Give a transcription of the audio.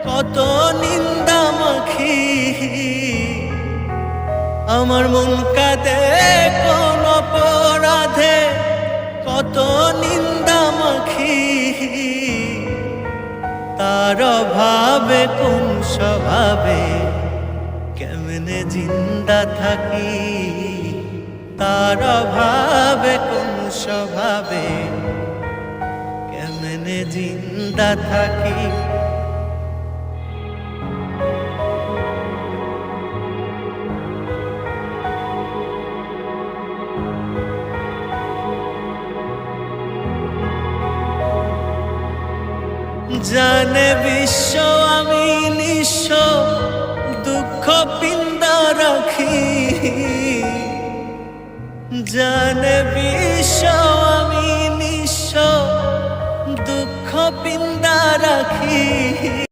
কত নিন্দা মাখি, আমার মন কাঁদে কোন অপরাধে, কত নিন্দা মাখি। তার অভাবে কোন স্বভাবে কেমনে জিন্দা থাকি, তার অভাবে কোন স্বভাবে কেমনে জিন্দা থাকি। জানে বিশ্ব আমি নিঃস্ব, দুঃখ পিন্দা রাখি। জানে বিশ্ব আমি নিঃস্ব, দুঃখ পিন্দা রাখি।